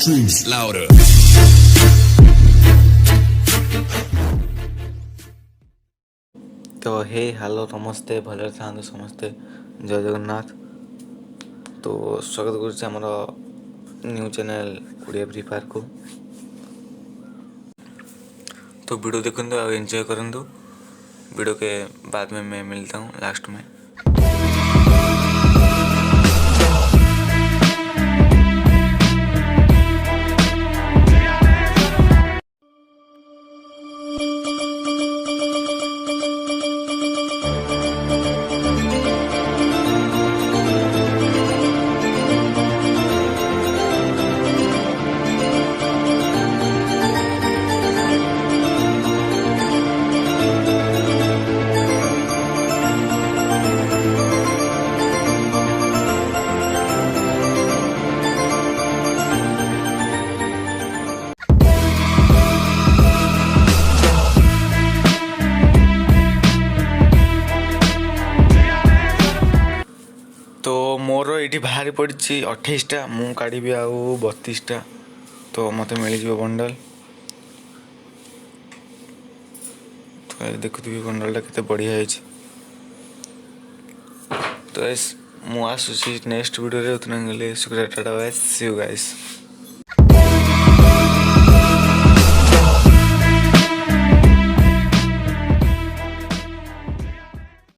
streams louder. तो हे hello नमस्ते भले था समस्ते जय जगन्नाथ। तो स्वागत करुच्चे आमर new channel Odia free fire को। तो वीडियो देखते और एंजॉय करंतु। वीडियो के बाद में मैं मिलता हूँ लास्ट में। तो मोर ये बाहरी पड़ी 28टा मु काढ़ी आउ 32टा तो मत मिल बंडल। तो देखुथि बंडलटा केते बढ़िया है। तो गाइस मु आसुची नेक्स्ट वीडियो रे उतने गले सुग्रा टाटा बाय सी यू गाइस।